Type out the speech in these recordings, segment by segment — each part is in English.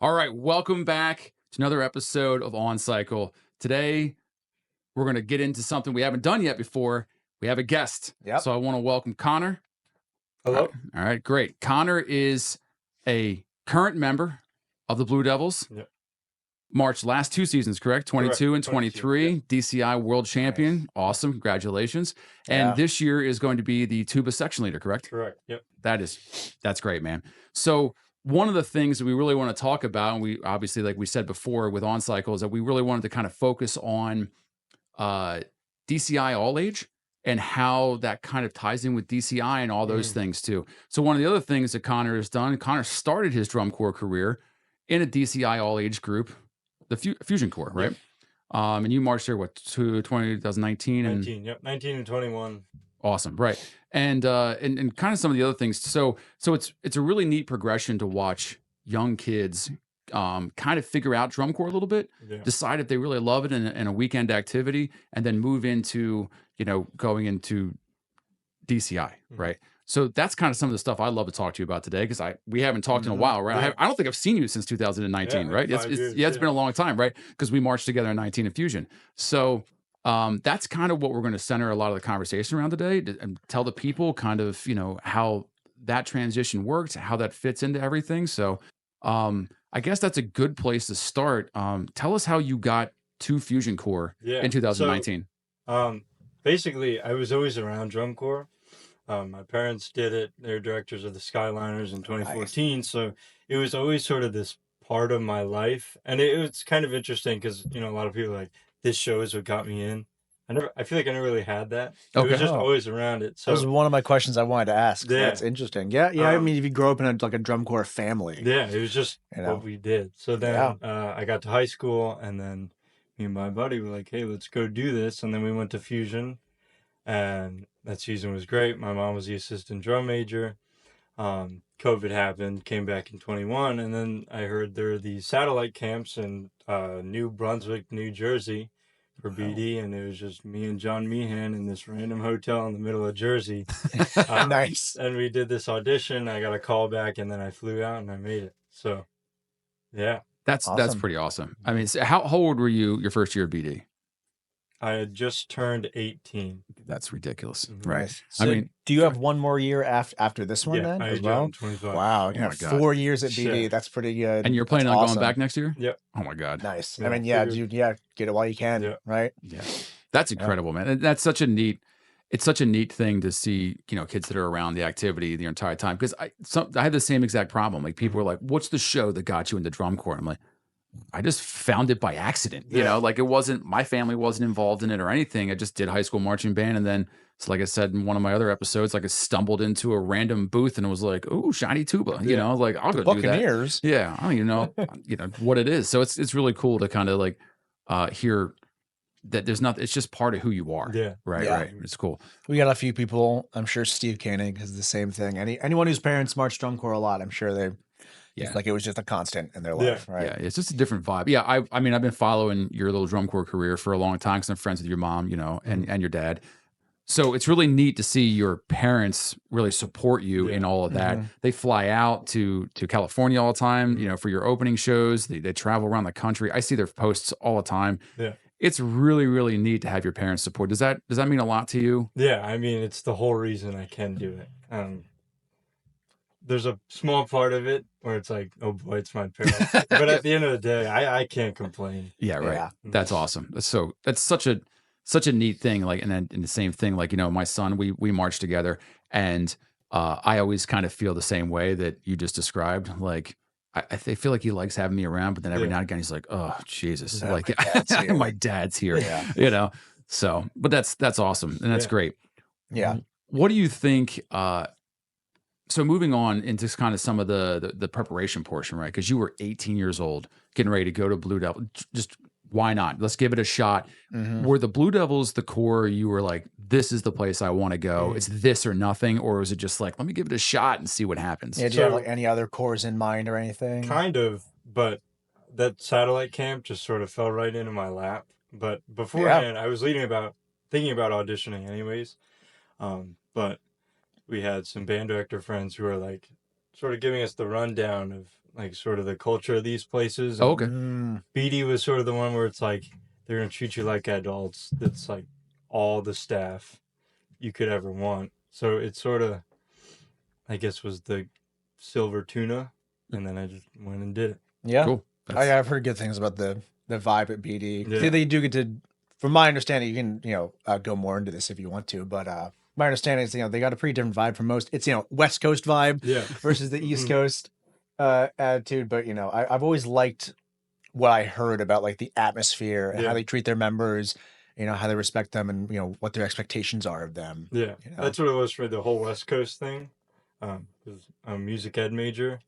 All right, welcome back to another episode of On Cycle. Today, we're going to get into something we haven't done yet before. We have a guest. Yep. So I want to welcome Connor. Hello. All right, great. Connor is a current member of the Blue Devils. Yep. Marched last 2 seasons, correct? 22 and 23, Yep. DCI World Champion. Nice. Awesome. Congratulations. And this year is going to be the Tuba Section leader, correct? Correct. Yep. That's great, man. So one of the things that we really want to talk about, and we obviously, like we said before with On Cycle, is that we really wanted to kind of focus on DCI ALL-AGE and how that kind of ties in with DCI and all those things too. So one of the other things that Connor has done, Connor started his drum corps career in a DCI ALL-AGE group, the Fusion Corps, right? Yep. And you marched there, what, 2019? 19, yep, 19 and 21. Awesome, right? And kind of some of the other things. So it's a really neat progression to watch young kids kind of figure out drum corps a little bit, decide if they really love it in a weekend activity, and then move into going into DCI, right? So that's kind of some of the stuff I'd love to talk to you about today, because we haven't talked in a while, right? Yeah. I don't think I've seen you since 2019, right? It's been a long time, right? Because we marched together in 19 in Fusion. So that's kind of what we're going to center a lot of the conversation around today, and tell the people kind of how that transition worked, how that fits into everything. So I guess that's a good place to start. Tell us how you got to Fusion Corps in 2019. So, basically, I was always around drum corps. My parents did it. They're directors of the Skyliners in 2014. Nice. So it was always sort of this part of my life. And it was kind of interesting because, a lot of people are like, this show is what got me in. I feel like I never really had that. Okay. It was just always around it. So that was one of my questions I wanted to ask. Yeah. That's interesting. Yeah. I mean, if you grow up in a drum corps family. Yeah, it was just what we did. So then I got to high school, and then me and my buddy were like, hey, let's go do this. And then we went to Fusion, and that season was great. My mom was the assistant drum major. COVID happened, came back in 21, and then I heard there are these satellite camps in New Brunswick, New Jersey for BD, and it was just me and John Meehan in this random hotel in the middle of Jersey. Nice. And we did this audition. I got a call back, and then I flew out and I made it. So, yeah. That's pretty awesome. I mean, so how old were you your first year of BD? I had just turned 18. That's ridiculous, Mm-hmm. right? So I mean, do you have one more year after this one then I as well? 25. Wow, Oh my God. 4 years at BD. Shit. That's pretty good. And you're planning on going back next year? Yep. Oh my God. Nice. Yeah, I mean, dude, get it while you can, right? Yeah. That's incredible, man. And that's such a neat. It's such a neat thing to see, kids that are around the activity the entire time. Because I had the same exact problem. Like, people were like, "What's the show that got you into drum corps?" I'm like, I just found it by accident. Like, it wasn't, my family wasn't involved in it or anything. I just did high school marching band. And then, so like I said in one of my other episodes, like, I stumbled into a random booth and it was like, oh, shiny tuba, like, I'll go do that. Buccaneers. Yeah. I don't even know, what it is. So it's really cool to kind of like hear that there's nothing, it's just part of who you are. Yeah. Right. It's cool. We got a few people. I'm sure Steve Koenig has the same thing. Anyone whose parents march drum corps a lot, I'm sure they. It's like it was just a constant in their life, right? Yeah, it's just a different vibe. Yeah, I mean, I've been following your little drum corps career for a long time because I'm friends with your mom, and your dad. So it's really neat to see your parents really support you in all of that. They fly out to California all the time, for your opening shows. They travel around the country. I see their posts all the time. Yeah. It's really, really neat to have your parents support. Does that mean a lot to you? Yeah, I mean, it's the whole reason I can do it. There's a small part of it where it's like, oh boy, it's my parents. But at the end of the day, I can't complain. Yeah, right. Yeah. That's awesome. That's such a neat thing. Like, and then the same thing, like, my son, we marched together, and I always kind of feel the same way that you just described. Like, I feel like he likes having me around, but then every now and again he's like, oh Jesus, like my dad's here, So, but that's awesome, and that's great. Yeah. What do you think? So moving on into kind of some of the preparation portion, right? Because you were 18 years old, getting ready to go to Blue Devil. Just why not? Let's give it a shot. Were the Blue Devils the core you were like, this is the place I want to go? It's this or nothing? Or was it just like, let me give it a shot and see what happens? Yeah, do you have like any other cores in mind or anything? Kind of, but that satellite camp just sort of fell right into my lap. But beforehand, I was thinking about auditioning anyways. But we had some band director friends who are like, sort of giving us the rundown of like sort of the culture of these places. Oh, okay. BD was sort of the one where it's like they're gonna treat you like adults. That's like all the staff you could ever want. So it sort of, I guess, was the silver tuna, and then I just went and did it. Yeah, Cool. I've heard good things about the vibe at BD. Yeah. They do get to, from my understanding, you can go more into this if you want to, but my understanding is they got a pretty different vibe from most. It's West Coast vibe versus the East Coast attitude. But I've always liked what I heard about like the atmosphere and how they treat their members. How they respect them and what their expectations are of them. Yeah, that's what it was for the whole West Coast thing. 'Cause I'm a music ed major,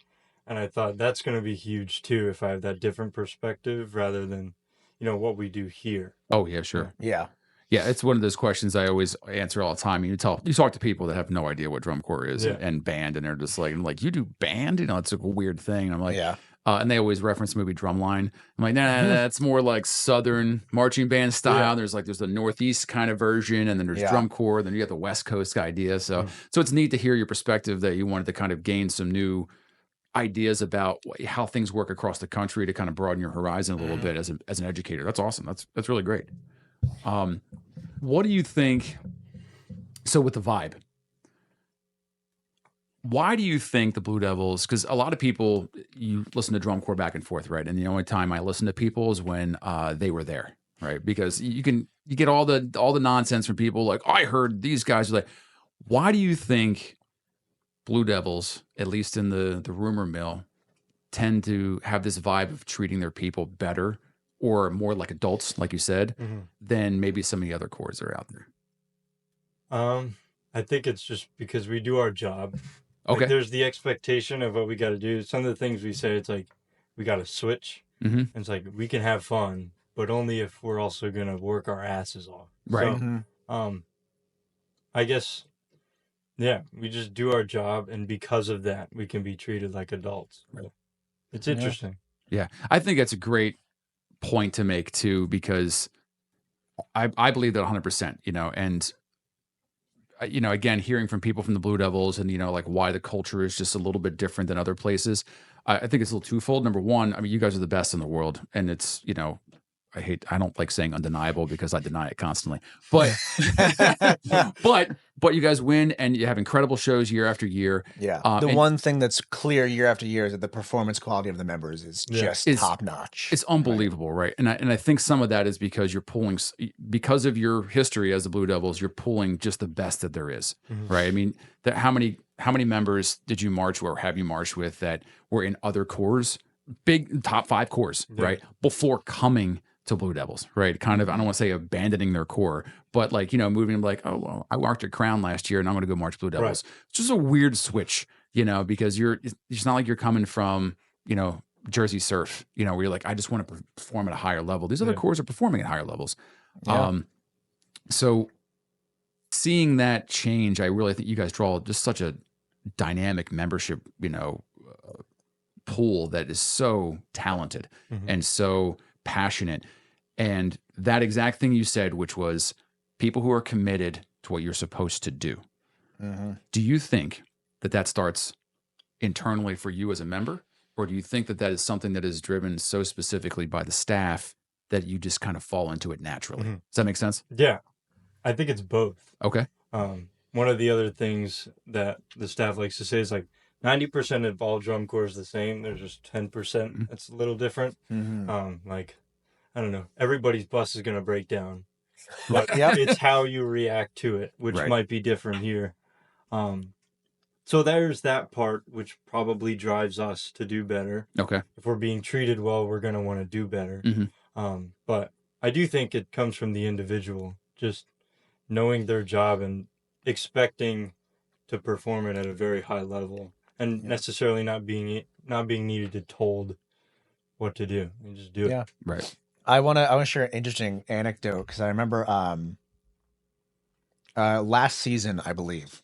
and I thought that's going to be huge too if I have that different perspective rather than what we do here. Oh yeah, sure. Yeah. Yeah, it's one of those questions I always answer all the time. You talk to people that have no idea what drum corps is and band, and they're just like, you do band? It's a weird thing. And I'm like, yeah. And they always reference the movie Drumline. I'm like, nah, that's more like Southern marching band style. There's the Northeast kind of version, and then there's drum corps. Then you got the West Coast idea. So it's neat to hear your perspective that you wanted to kind of gain some new ideas about how things work across the country to kind of broaden your horizon a little bit as an educator. That's awesome. That's really great. What do you think? So with the vibe, why do you think the Blue Devils? Because a lot of people, you listen to drum corps back and forth, right? And the only time I listen to people is when they were there, right? Because you get all the nonsense from people like, I heard these guys are like. Why do you think Blue Devils, at least in the rumor mill, tend to have this vibe of treating their people better or more like adults, like you said, than maybe some of the other corps that are out there? I think it's just because we do our job. Okay. Like, there's the expectation of what we got to do. Some of the things we say, it's like we got to switch. And it's like we can have fun, but only if we're also gonna work our asses off. Right. So, I guess, yeah, we just do our job, and because of that, we can be treated like adults. Right. It's interesting. Yeah, I think that's a great point to make too, because I believe that 100%. And again, hearing from people from the Blue Devils and, like why the culture is just a little bit different than other places. I think it's a little twofold. Number one, I mean, you guys are the best in the world. And it's, I don't like saying undeniable because I deny it constantly, but, but you guys win and you have incredible shows year after year. Yeah. The one thing that's clear year after year is that the performance quality of the members is just top notch. It's unbelievable. Right. And I think some of that is because you're pulling, because of your history as the Blue Devils, you're pulling just the best that there is. Right. I mean, how many members did you march or have you marched with that were in other corps, big top 5 corps, right? Before coming to Blue Devils, right? Kind of, I don't want to say abandoning their core, but moving like, oh, well, I marched at Crown last year and I'm going to go march Blue Devils. Right. It's just a weird switch, because it's not like you're coming from, Jersey Surf, where you're like, I just want to perform at a higher level. These other corps are performing at higher levels. Yeah. So seeing that change, I really think you guys draw just such a dynamic membership, pool that is so talented and so passionate. And that exact thing you said, which was people who are committed to what you're supposed to do. Do you think that starts internally for you as a member? Or do you think that is something that is driven so specifically by the staff that you just kind of fall into it naturally? Does that make sense? Yeah, I think it's both. Okay. One of the other things that the staff likes to say is like 90% of all drum corps is the same. There's just 10% that's a little different. Like, I don't know, everybody's bus is going to break down, but it's how you react to it, which might be different here. So there's that part, which probably drives us to do better. Okay. If we're being treated well, we're going to want to do better. But I do think it comes from the individual, just knowing their job and expecting to perform it at a very high level, and necessarily not being needed to told what to do. You just do it. Right. I want to share an interesting anecdote because I remember last season, I believe,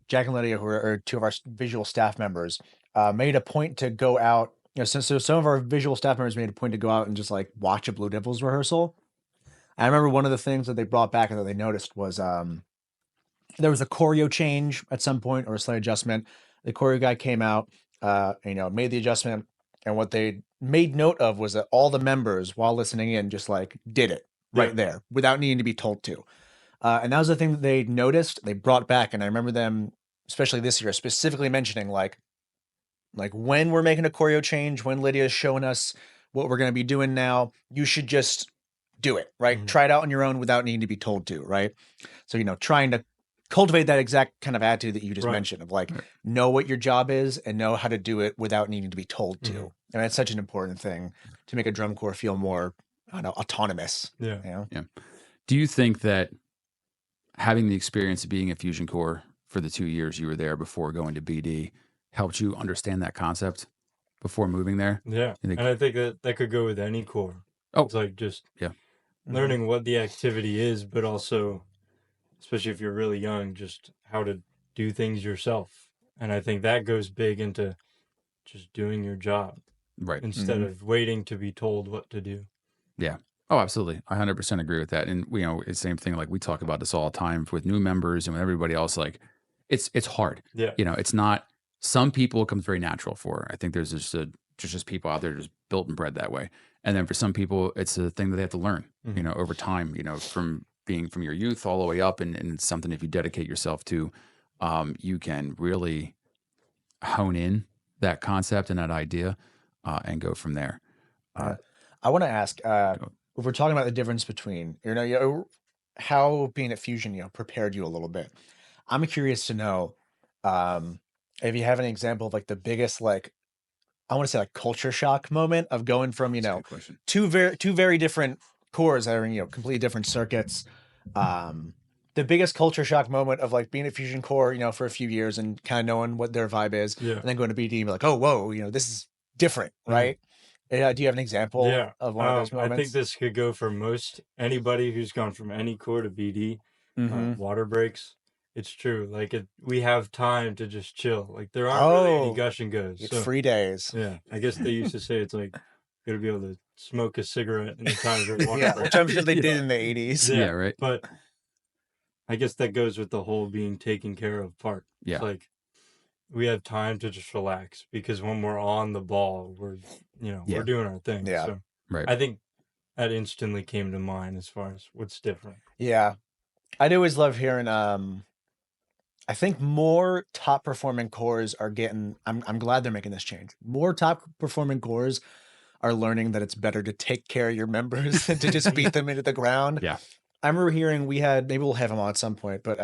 Jack and Lydia, who are 2 of our visual staff members, made a point to go out. So some of our visual staff members made a point to go out and just like watch a Blue Devils rehearsal. I remember one of the things that they brought back and that they noticed was there was a choreo change at some point or a slight adjustment. The choreo guy came out, made the adjustment, and what they made note of was that all the members, while listening in, just like did it right there without needing to be told to. And that was the thing that they noticed, they brought back. And I remember them, especially this year, specifically mentioning like when we're making a choreo change, when Lydia's showing us what we're going to be doing now, you should just do it, right? Try it out on your own without needing to be told to, right? So, trying to cultivate that exact kind of attitude that you just mentioned of like, know what your job is and know how to do it without needing to be told to. And that's such an important thing to make a drum corps feel more, autonomous. Yeah. Do you think that having the experience of being a fusion corps for the 2 years you were there before going to BD helped you understand that concept before moving there? Yeah. And I think that could go with any corps. Oh, it's like just learning what the activity is, but also, especially if you're really young, just how to do things yourself. And I think that goes big into just doing your job. Right. Instead of waiting to be told what to do. Yeah. Oh, absolutely. I 100% agree with that. And, it's the same thing. Like we talk about this all the time with new members and with everybody else. Like it's hard. Yeah. It's not, some people it comes very natural for. I think there's just people out there just built and bred that way. And then for some people, it's a thing that they have to learn, over time, from being from your youth all the way up. And it's something, if you dedicate yourself to, you can really hone in that concept and that idea and go from there. I want to ask, if we're talking about the difference between, how being at Fusion, prepared you a little bit. I'm curious to know if you have an example of like the biggest, like, I want to say like culture shock moment of going from, two very different corps that are in, completely different circuits. The biggest culture shock moment of like being a Fusion corps, for a few years and kind of knowing what their vibe is, and then going to BD and be like, oh, whoa, this is different, right? Do you have an example of one of those moments? I think this could go for anybody who's gone from any corps to BD. Water breaks. It's true. Like we have time to just chill. Like there aren't really any gush and goes. It's free days. Yeah. I guess they used to say it's like you gotta be able to smoke a cigarette in the time of water break. Which I'm sure they did in the 80s. Yeah, right. But I guess that goes with the whole being taken care of part. Yeah. It's like we have time to just relax because when we're on the ball, we're doing our thing. Yeah. So right. I think that instantly came to mind as far as what's different. Yeah. I'd always love hearing, I think more top performing corps are getting, I'm glad they're making this change. More top performing corps are learning that it's better to take care of your members than to just beat them into the ground. Yeah. I remember hearing maybe we'll have him on at some point, but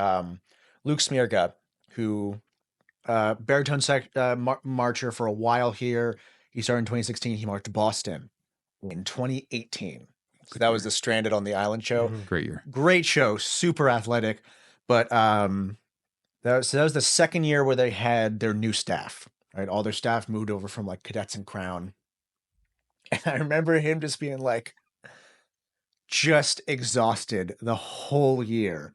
Luke Smirka, who baritone marcher for a while here. He started in 2016. He marched Boston in 2018. So that was the Stranded on the Island show. Great year. Great show. Super athletic. But that was the second year where they had their new staff. Right, all their staff moved over from like cadets and crown. And I remember him just being like, just exhausted the whole year.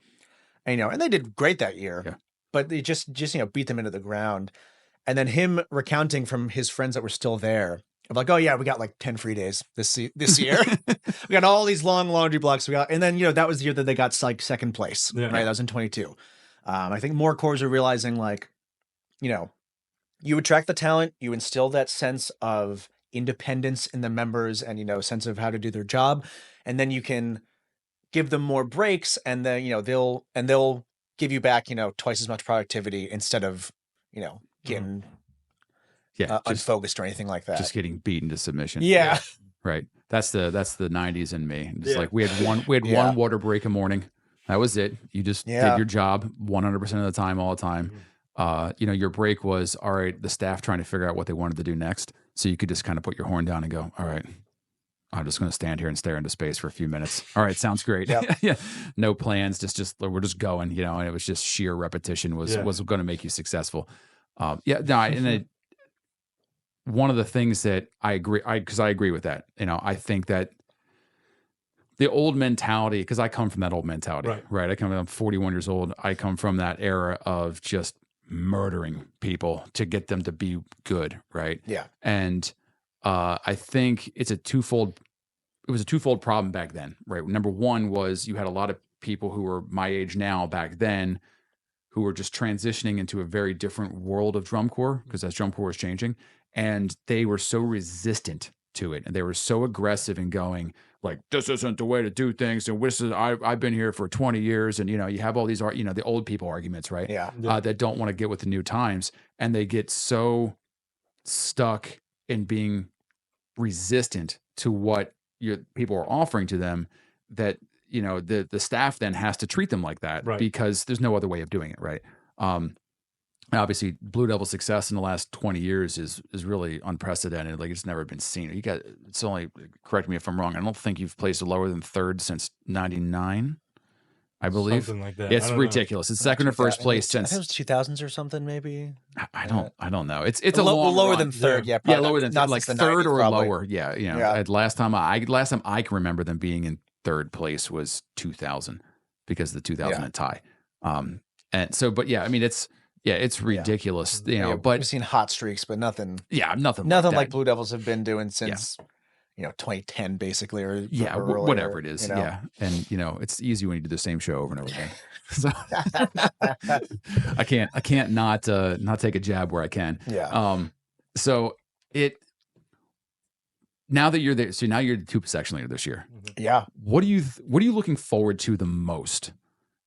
And, and they did great that year. Yeah. But they just beat them into the ground. And then him recounting from his friends that were still there of like, oh yeah, we got like 10 free days this year. We got all these long laundry blocks. And then, that was the year that they got like second place, right? That was in 22. I think more corps are realizing like, you attract the talent, you instill that sense of independence in the members and, sense of how to do their job. And then you can give them more breaks and then, they'll give you back, twice as much productivity instead of, getting unfocused or anything like that. Just getting beaten to submission. Yeah. Right. That's the 90s in me. It's like we had one water break a morning. That was it. You just did your job 100% of the time, all the time. Your break was, all right, the staff trying to figure out what they wanted to do next. So you could just kind of put your horn down and go, all right, I'm just going to stand here and stare into space for a few minutes. All right, sounds great. Yep. Yeah, no plans, just we're just going, and it was just sheer repetition was going to make you successful. One of the things that I agree, because I agree with that. I think that the old mentality, because I come from that old mentality, right? I'm 41 years old. I come from that era of just murdering people to get them to be good, right? Yeah. And I think it was a twofold problem back then, right? Number one was you had a lot of people who were my age now back then who were just transitioning into a very different world of drum corps because as drum corps was changing, and they were so resistant to it, and they were so aggressive in going like, this isn't the way to do things, and this is I've been here for 20 years, and you have all these the old people arguments, right? Yeah. That don't want to get with the new times, and they get so stuck in being resistant to what your people are offering to them that the staff then has to treat them like that because there's no other way of doing it, right? Obviously Blue Devil success in the last 20 years is really unprecedented. Like it's never been seen. It's only, correct me if I'm wrong, I don't think you've placed lower than third since 99, I believe. Something like that. It's ridiculous. It's second or first place since I think it was 2000s or something, maybe. I don't know. It's a long lower run. than third. Yeah, lower than like third or lower. Yeah. Last time I can remember them being in third place was 2000 because of the 2000 tie. And so, but yeah, I mean, it's ridiculous, but we've seen hot streaks, but nothing. Yeah, nothing like Blue Devils have been doing since 2010, basically, or whatever it is. Yeah, and it's easy when you do the same show over and over again. So I can't not take a jab where I can. Yeah. So now that you're there, so now you're the Tuba section leader this year. Yeah. What are you looking forward to the most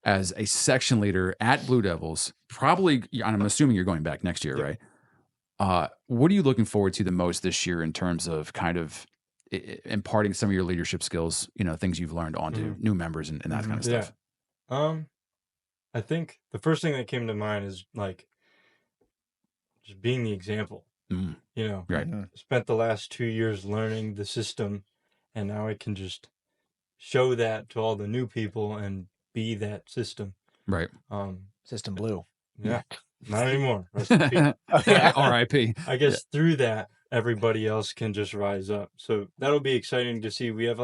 as a section leader at Blue Devils? Probably, I'm assuming you're going back next year, right? What are you looking forward to the most this year in terms of kind of imparting some of your leadership skills, things you've learned onto new members and that kind of stuff? I think the first thing that came to mind is like just being the example. Right. Spent the last 2 years learning the system, and now I can just show that to all the new people and be that system. Right. System Blue. Yeah. Not anymore. Rest in peace. R.I.P. I guess through that, everybody else can just rise up. So that'll be exciting to see. We have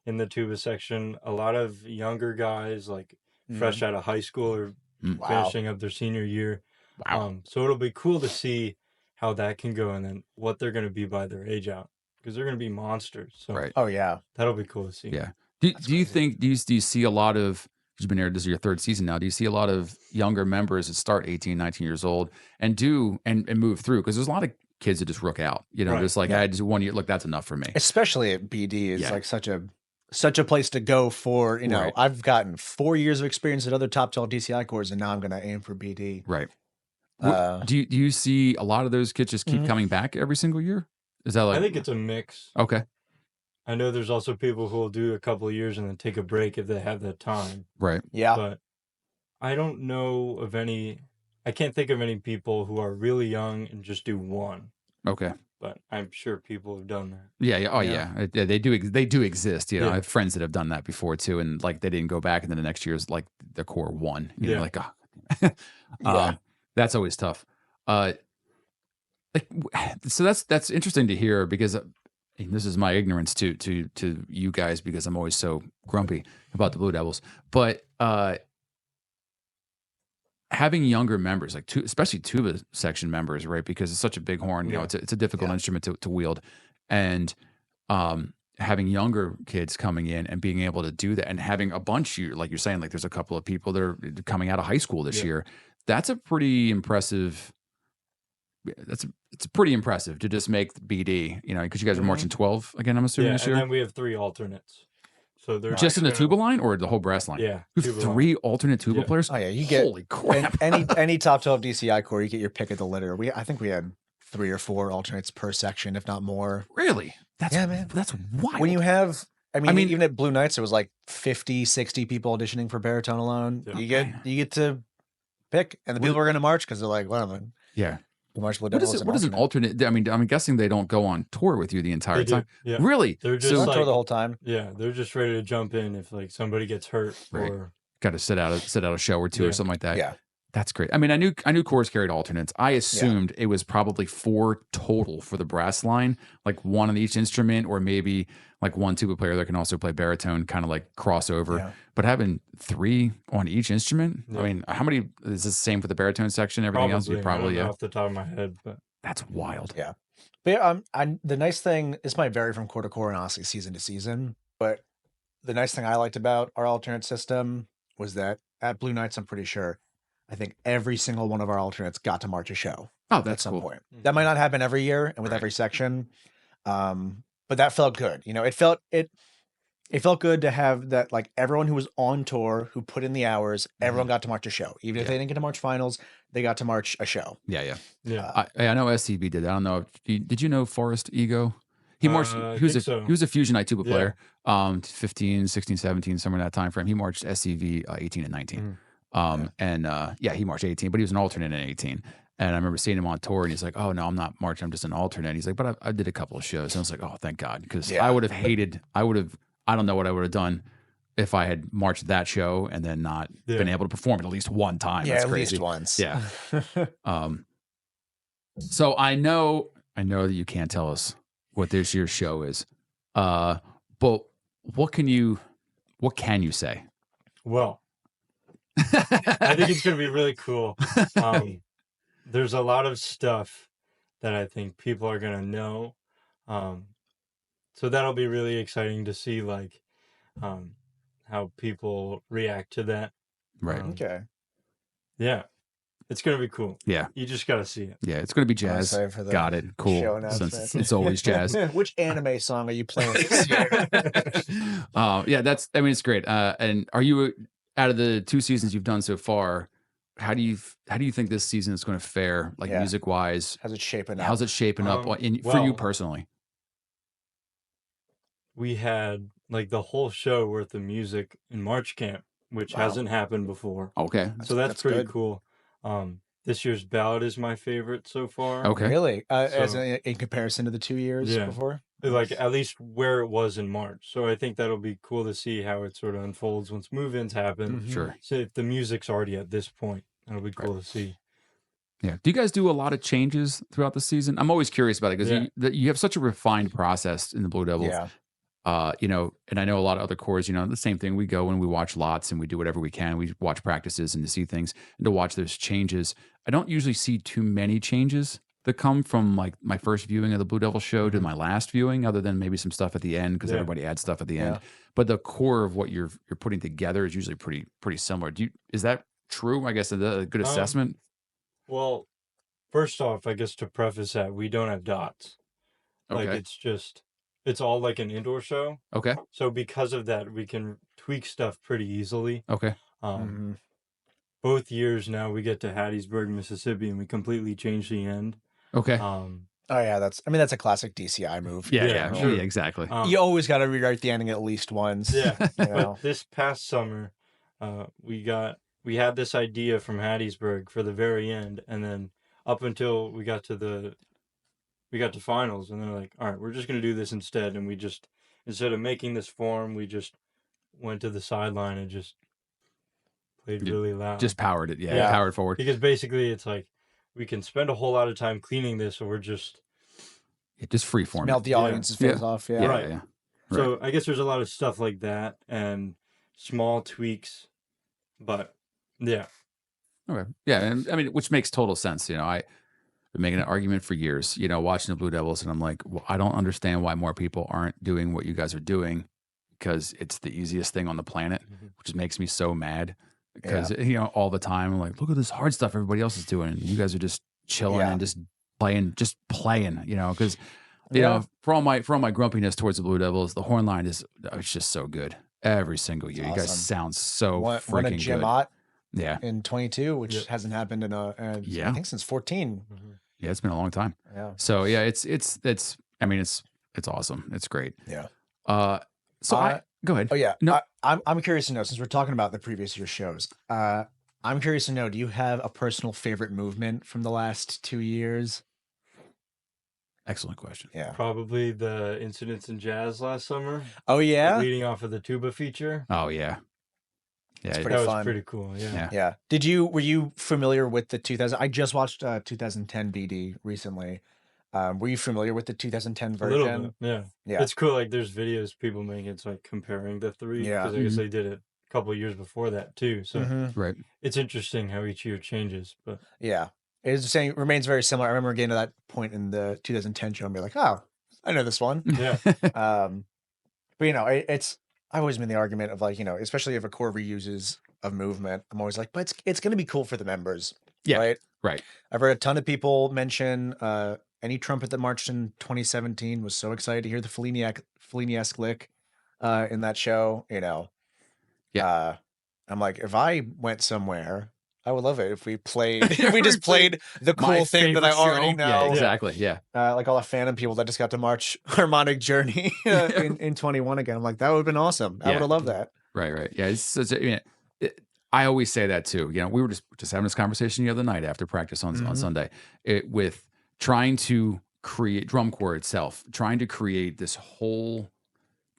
in the Tuba section, a lot of younger guys, like fresh out of high school or finishing up their senior year. Wow. So it'll be cool to see how that can go and then what they're going to be by their age out, because they're going to be monsters. So Oh, yeah. That'll be cool to see. Yeah. Do you see a lot of, you've been here, this is your third season now, do you see a lot of younger members that start 18, 19 years old and move through? Because there's a lot of kids that just rook out, just like, I just 1 year, look, that's enough for me. Especially at BD is like such a place to go for, I've gotten 4 years of experience at other top 12 DCI corps, and now I'm going to aim for BD. Right. Do you see a lot of those kids just keep coming back every single year? Is that like? I think it's a mix. Okay. I know there's also people who will do a couple of years and then take a break if they have that time. Right. Yeah. But I don't know of I can't think of any people who are really young and just do one. Okay. But I'm sure people have done that. Yeah. Oh, yeah. They do exist. I have friends that have done that before too, and like they didn't go back, and then the next year's like the core one. Like, that's always tough. So that's interesting to hear, because this is my ignorance to you guys, because I'm always so grumpy about the Blue Devils. But having younger members, like especially Tuba section members, right? Because it's such a big horn, it's a difficult instrument to wield, and having younger kids coming in and being able to do that, and having a bunch, like you're saying, like there's a couple of people that are coming out of high school this year. That's a pretty impressive. It's pretty impressive to just make BD, because you guys are marching 12 again, I'm assuming this year. And then we have 3 alternates. So they're just in the tuba line or the whole brass line? Yeah. You have 3 alternate tuba players? Oh yeah, you get, holy crap. any top 12 DCI corps, you get your pick of the litter. I think we had 3 or 4 alternates per section, if not more. Really? Man. That's wild. When you have, I mean, even at Blue Knights, there was like 50, 60 people auditioning for baritone alone. Yeah. You get to pick, and the people are going to march because they're like, whatever. Yeah. What is an alternate? I mean, I'm guessing they don't go on tour with you the entire time. Yeah. Really? They're just on tour the whole time. Yeah, they're just ready to jump in if like somebody gets hurt or got to sit out a show or two or something like that. Yeah. That's great. I mean, I knew corps carried alternates. I assumed it was probably 4 total for the brass line, like 1 on each instrument, or maybe like 1 tuba player that can also play baritone, kind of like crossover. Yeah. But having 3 on each instrument, I mean, how many is this the same for the baritone section? Everything else, you probably off the top of my head, but that's wild. Yeah. But the nice thing, this might vary from corps to corps and honestly season to season, but the nice thing I liked about our alternate system was that at Blue Knights, I'm pretty sure, I think every single one of our alternates got to march a show Oh, at that's some cool. point. That might not happen every year and with Right. every section, but that felt good. You know, it felt good to have that, like, everyone who was on tour, who put in the hours, everyone got to march a show. Even if they didn't get to march finals, they got to march a show. Yeah. Yeah. I know SCB did that. I don't know. Did you know Forrest Ego? He marched. I He was think so. he was a Fusion Night tuba Yeah. player. 15, 16, 17, somewhere in that time frame. He marched SCV 18 and 19. And he marched 18, but he was an alternate in 18. And I remember seeing him on tour, and he's like, "Oh no, I'm not marching. I'm just an alternate." He's like, "But I did a couple of shows." And I was like, "Oh, thank God," because I would have hated. I don't know what I would have done if I had marched that show and then not been able to perform it at least one time. Yeah, That's at crazy. least once. Yeah. So I know that you can't tell us what this year's show is, but what can you say? Well, I think it's going to be really cool. There's a lot of stuff that I think people are going to know. So that'll be really exciting to see, like, how people react to that. Right. Okay. Yeah. It's going to be cool. Yeah. You just got to see it. Yeah, it's going to be jazz. Sorry for the Got it. Cool. show Since announcement. it's always jazz. Which anime song are you playing this year? It's great. And are you, out of the 2 seasons you've done so far, how do you think this season is going to fare, like music wise? How's it shaping up? How's it shaping up for you well, personally? We had like the whole show worth of music in March camp, which hasn't happened before. Okay. So that's pretty good. cool. This year's ballad is my favorite so far. Okay. Really? As So- in comparison to the 2 years Yeah. before? Like at least where it was in March. So I think that'll be cool to see how it sort of unfolds once move-ins happen. Sure. So if the music's already at this point, that'll be cool to see. Yeah. Do you guys do a lot of changes throughout the season? I'm always curious about it because you have such a refined process in the Blue Devils. Yeah. And I know a lot of other corps, the same thing. We go and we watch lots and we do whatever we can. We watch practices and to see things and to watch those changes. I don't usually see too many changes that come from like my first viewing of the Blue Devil show to my last viewing, other than maybe some stuff at the end because everybody adds stuff at the end. But the core of what you're putting together is usually pretty similar. Is that true? I guess a good assessment. Well, first off, I guess to preface that, we don't have dots. Okay. Like it's all like an indoor show. Okay. So because of that, we can tweak stuff pretty easily. Okay. Both years now we get to Hattiesburg, Mississippi, and we completely change the end. Okay. Oh yeah, that's a classic DCI move. Yeah, sure. exactly. You always got to rewrite the ending at least once. Yeah. You know? But this past summer, we had this idea from Hattiesburg for the very end, and then up until we got to finals, and they're like, all right, we're just going to do this instead. And instead of making this form, we just went to the sideline and just played really loud. Just powered it. Yeah. Yeah. Powered forward. Because basically it's like, we can spend a whole lot of time cleaning this, or we're just... Just free form. Melt the audience's face off. Yeah. Right. Yeah. So I guess there's a lot of stuff like that and small tweaks, but yeah. Okay. Yeah. And I mean, which makes total sense. I've been making an argument for years, watching the Blue Devils, and I'm like, well, I don't understand why more people aren't doing what you guys are doing, because it's the easiest thing on the planet, which makes me so mad because, all the time I'm like, look at this hard stuff everybody else is doing. And you guys are just chilling and just playing, because, for all my grumpiness towards the Blue Devils, the horn line it's just so good every single year. You guys sound so freaking good. Jim Ott Yeah. in 22, which hasn't happened in I think since 14. Yeah, it's been a long time. Yeah. So yeah, it's awesome. It's great. Yeah. Go ahead. Oh yeah. No. I'm curious to know, since we're talking about the previous year's shows. I'm curious to know, do you have a personal favorite movement from the last 2 years? Excellent question. Yeah. Probably the Incidents in Jazz last summer. Oh yeah. Leading off of the tuba feature. Oh yeah. Yeah. It's That pretty was fun. pretty cool. Yeah. Yeah. Were you familiar with the 2000? I just watched 2010 BD recently. Were you familiar with the 2010 A version? little bit. Yeah. Yeah. It's cool. Like there's videos people make. It's like comparing the three. Yeah. Because I guess they did it a couple of years before that too. So Right. it's interesting how each year changes. But Yeah. It remains very similar. I remember getting to that point in the 2010 show and be like, oh, I know this one. yeah. But I've always been the argument of like, especially if a corps reuses of movement, I'm always like, but it's going to be cool for the members. Yeah. Right. Right. I've heard a ton of people mention any trumpet that marched in 2017 was so excited to hear the Fellini-esque lick in that show. Yeah. I'm like, if I went somewhere, I would love it if we played, if we just played the cool thing that I already know. Yeah, exactly. Yeah. Like all the Phantom people that just got to march Harmonic Journey in 21 again. I'm like, that would have been awesome. I would have loved that. Right. Yeah. It's such a, I always say that too. We were just having this conversation the other night after practice on Sunday with trying to create drum corps itself, trying to create this whole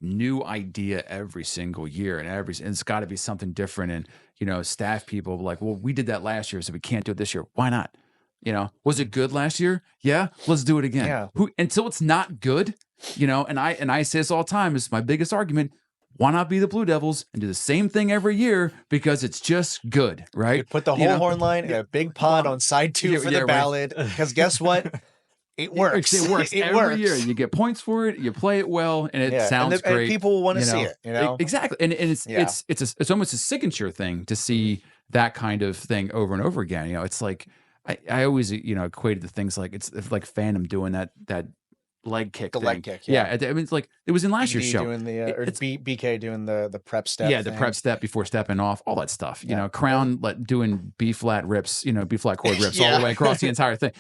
new idea every single year, and it's got to be something different. And staff people like, well, we did that last year, so we can't do it this year. Why not? Was it good last year? Yeah, let's do it again. Yeah. Until it's not good, and I say this all the time. It's my biggest argument. Why not be the Blue Devils and do the same thing every year because it's just good, right? You put the whole horn line in a big pod on side 2 for the ballad. Because guess what? It works. It works every year. You get points for it. You play it well, and it sounds great. And people will want to see it. Exactly. And it's almost a signature thing to see that kind of thing over and over again. It's like I always equated to things like it's like Phantom doing that leg kick. Leg kick. Yeah. I mean, it's like it was in last year's show. Doing BK doing the prep step. Yeah, the prep step before stepping off, all that stuff. Crown doing B flat rips, B flat chord rips all the way across the entire thing.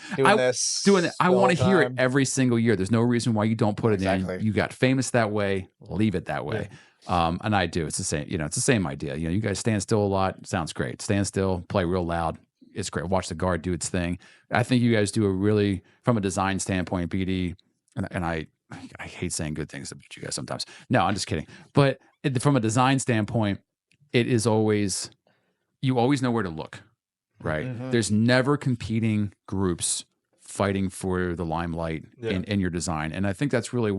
Doing it. I want to hear it every single year. There's no reason why you don't put it in. You got famous that way. Leave it that way. And I do. It's the same. It's the same idea. You guys stand still a lot. Sounds great. Stand still. Play real loud. It's great. Watch the guard do its thing. I think you guys do a really, from a design standpoint, BD. And I hate saying good things about you guys sometimes. No, I'm just kidding. But from a design standpoint, it is always, you always know where to look, right? Mm-hmm. There's never competing groups fighting for the limelight in your design. And I think that's really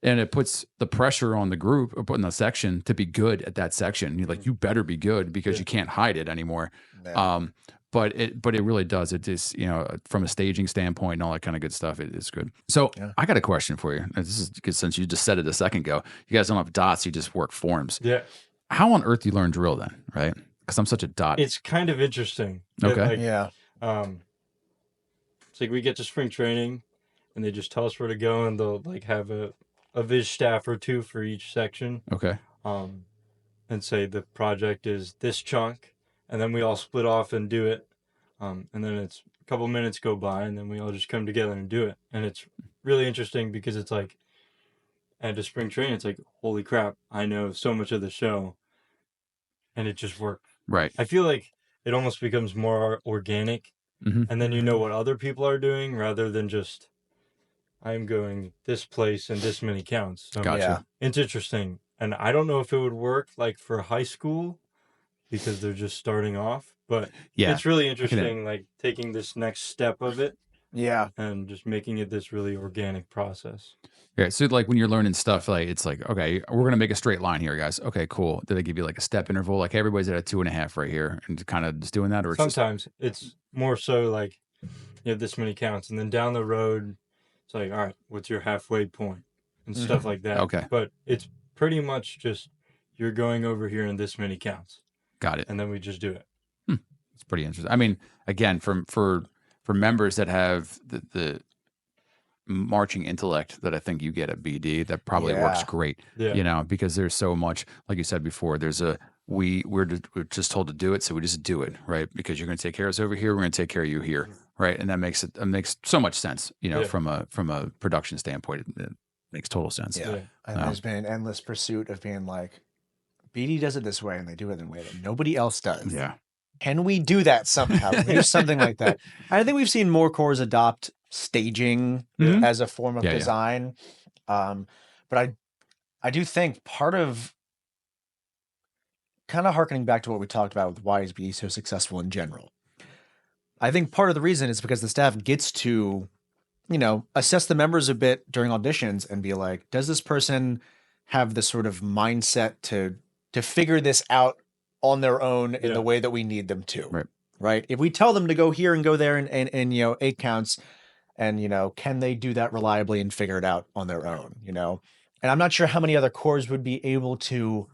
and it puts the pressure on the group or putting the section to be good at that section. You're like, you better be good because you can't hide it anymore. Yeah. But it really does. It is, from a staging standpoint and all that kind of good stuff, it is good. So I got a question for you. This is because since you just said it a second ago, you guys don't have dots, you just work forms. Yeah. How on earth do you learn drill then, right? Because I'm such a dot. It's kind of interesting. Okay. It's like we get to spring training and they just tell us where to go, and they'll have a viz staff or 2 for each section. Okay. And say the project is this chunk. And then we all split off and do it. And then it's a couple minutes go by, and then we all just come together and do it. And it's really interesting because it's like, at a spring training, it's like, holy crap, I know so much of the show. And it just worked. Right. I feel like it almost becomes more organic. Mm-hmm. And then you know what other people are doing rather than just, I'm going this place and this many counts. So gotcha. It's interesting. And I don't know if it would work for high school, because they're just starting off, but it's really interesting, taking this next step of it, and just making it this really organic process. Yeah, so when you're learning stuff, it's like, okay, we're gonna make a straight line here, guys. Okay, cool. Did they give you a step interval? Like everybody's at a 2.5 right here, and kind of just doing that, or sometimes it's more so you have this many counts, and then down the road, it's like, all right, what's your halfway point and stuff like that. Okay, but it's pretty much just you're going over here in this many counts. Got it. And then we just do it. It's pretty interesting. I mean, again, for members that have the marching intellect that I think you get at BD, that probably works great. Yeah. Because there's so much, like you said before, we're just told to do it, so we just do it, right? Because you're going to take care of us over here, we're going to take care of you here, right? And that makes so much sense, from a production standpoint. It makes total sense. Yeah. And there's been an endless pursuit of being like, BD does it this way, and they do it in a way that nobody else does. Yeah. Can we do that somehow? Can we do something like that? I think we've seen more corps adopt staging as a form of design. But I do think part of, kind of harkening back to what we talked about with why is BD so successful in general, I think part of the reason is because the staff gets to, assess the members a bit during auditions and be like, does this person have the sort of mindset to figure this out on their own in the way that we need them to, right? If we tell them to go here and go there and 8 counts, and, can they do that reliably and figure it out on their own, And I'm not sure how many other corps would be able to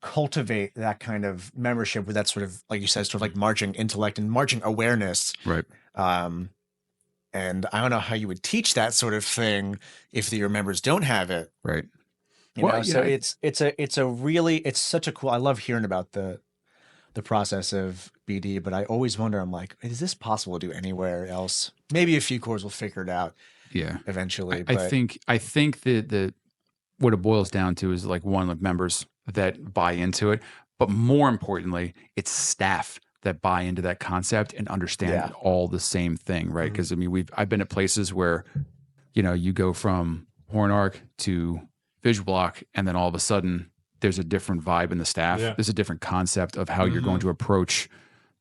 cultivate that kind of membership with that sort of, like you said, sort of like marching intellect and marching awareness. Right. And I don't know how you would teach that sort of thing if your members don't have it. Right. You know, so it's such a cool, I love hearing about the process of BD, but I always wonder, I'm like, is this possible to do anywhere else? Maybe a few corps will figure it out. Yeah. Eventually. I think that what it boils down to is like one of members that buy into it, but more importantly, it's staff that buy into that concept and understand all the same thing, right? Because I mean, I've been at places where, you know, you go from horn arc to visual block, and then all of a sudden there's a different vibe in the staff. Yeah. There's a different concept of how you're going to approach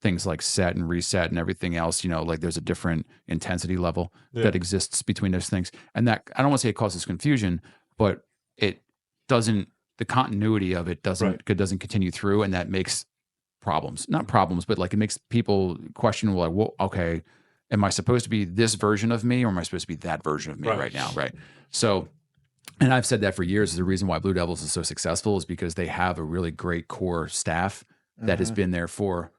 things like set and reset and everything else. You know, like there's a different intensity level that exists between those things, and that, I don't want to say it causes confusion, but it doesn't. The continuity of it doesn't continue through, and that makes problems. Not problems, but like it makes people question, like, well, okay, am I supposed to be this version of me, or am I supposed to be that version of me right now? Right. So, and I've said that for years. The reason why Blue Devils is so successful is because they have a really great core staff that has been there for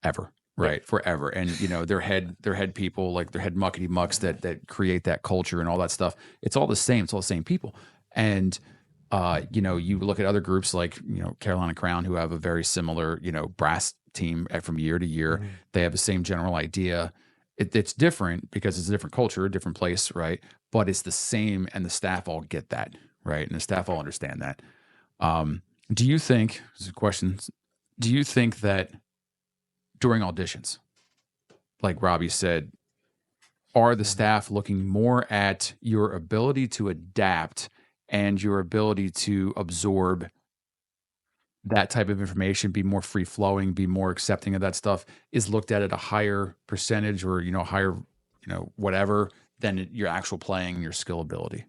ever. Right. Forever. And, you know, their head people, like their head muckety mucks that create that culture and all that stuff. It's all the same. It's all the same people. And, you know, you look at other groups like, you know, Carolina Crown, who have a very similar, you know, brass team from year to year. They have the same general idea. It's different because it's a different culture, a different place, right? But it's the same, and the staff all get that, right? And the staff all understand that. Do you think, this is a question, do you think that during auditions, like Robbie said, are the staff looking more at your ability to adapt and your ability to absorb that type of information, be more free flowing, be more accepting of that stuff, is looked at a higher percentage, or, you know, higher, you know, whatever, than your actual playing, your skill ability?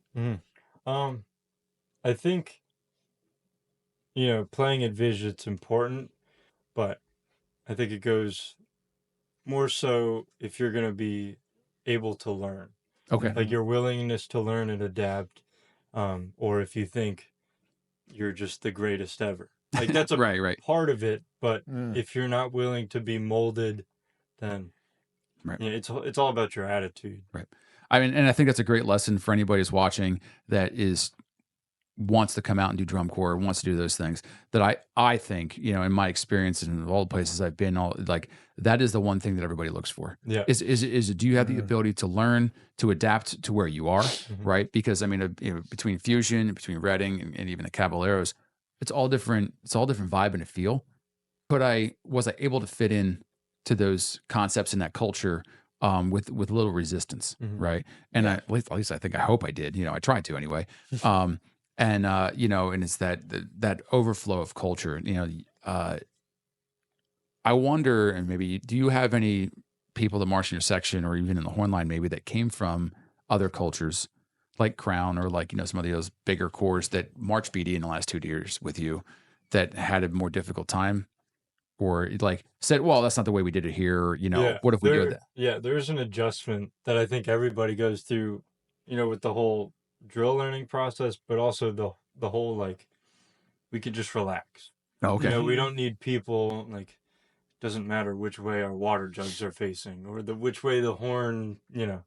I think, you know, playing at Vision, it's important, but I think it goes more so if you're going to be able to learn. Okay. Like your willingness to learn and adapt, or if you think you're just the greatest ever. Like that's a part of it, but if you're not willing to be molded, then you know, it's all about your attitude. Right. I mean, and I think that's a great lesson for anybody who's watching that wants to come out and do drum corps, wants to do those things. That I think, you know, in my experience and all the places I've been, like that is the one thing that everybody looks for. Yeah. Is do you have the ability to learn, to adapt to where you are, right? Because I mean, you know, between Fusion, between Reading, and even the Caballeros, it's all different. It's all different vibe and a feel. But was I able to fit in to those concepts in that culture with little resistance, right? And at least I think, I hope I did. You know, I tried to anyway. And you know, and it's that overflow of culture. You know, I wonder, and maybe, do you have any people that march in your section, or even in the horn line, maybe, that came from other cultures, like Crown, or like, you know, some of those bigger corps that marched BD in the last 2 years with you, that had a more difficult time, or like said, well, that's not the way we did it here. You know, what if we do that? Yeah, there's an adjustment that I think everybody goes through, you know, with the whole drill learning process, but also the whole, like, we could just relax. Okay. You know, we don't need people, like, doesn't matter which way our water jugs are facing, or which way the horn, you know.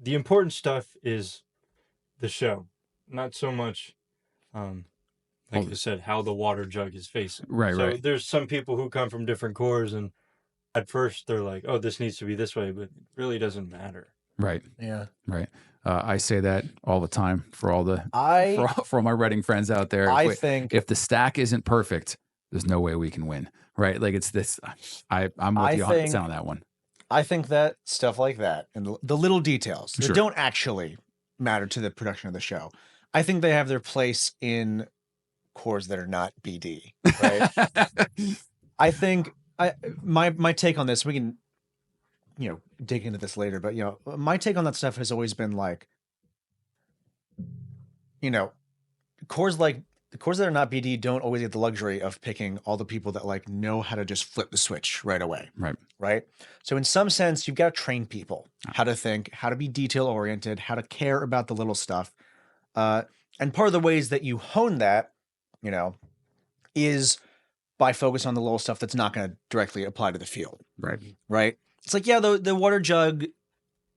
The important stuff is the show, not so much, like you said, how the water jug is facing. So there's some people who come from different corps, and at first they're like, oh, this needs to be this way, but it really doesn't matter. Right. Yeah. Right. I say that all the time for all for all my Reading friends out there. I think if the stack isn't perfect, there's no way we can win. Right. Like it's this. I'm with you 100% on that one. I think that stuff like that, and the little details that don't actually matter to the production of the show, I think they have their place in corps that are not BD. Right. I think my take on this, we can, you know, dig into this later, but, you know, my take on that stuff has always been like, you know, corps like the corps that are not BD don't always get the luxury of picking all the people that like know how to just flip the switch right away. Right. Right. So in some sense, you've got to train people how to think, how to be detail oriented, how to care about the little stuff. And part of the ways that you hone that, you know, is by focusing on the little stuff that's not going to directly apply to the field. Right. It's like, yeah, the water jug,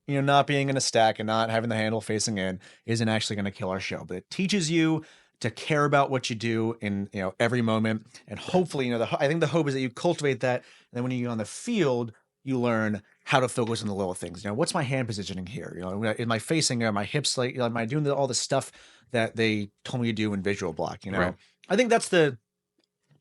not being in a stack and not having the handle facing in isn't actually going to kill our show, but it teaches you to care about what you do in, every moment. And hopefully, I think the hope is that you cultivate that. And then when you get on the field, you learn how to focus on the little things. What's my hand positioning here? Am I facing, am I hips, like, am I doing all the stuff that they told me to do in visual block? I think that's the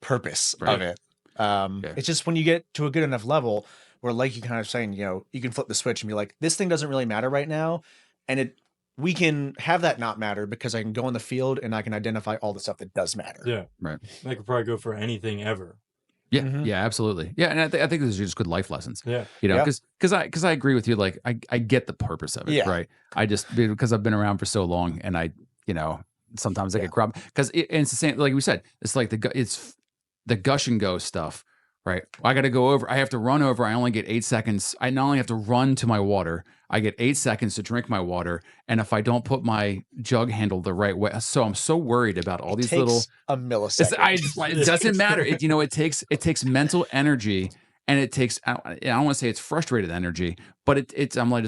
purpose of it. It's just when you get to a good enough level where, like you kind of saying, you can flip the switch and be like, this thing doesn't really matter right now. And we can have that not matter because I can go on the field and I can identify all the stuff that does matter. Yeah. Right. I could probably go for anything ever. Yeah. Yeah, absolutely. Yeah. And I think these are just good life lessons. Yeah. Because I agree with you. Like I get the purpose of it. Right. Because I've been around for so long and sometimes I get crap because it's the same, like we said, it's like it's the gush and go stuff. Right. I got to go over. I have to run over. I only get 8 seconds. I not only have to run to my water, I get 8 seconds to drink my water. And if I don't put my jug handle the right way, so I'm so worried about all these little a millisecond. It doesn't matter. It takes mental energy, and it takes. I don't want to say it's frustrated energy, but I'm like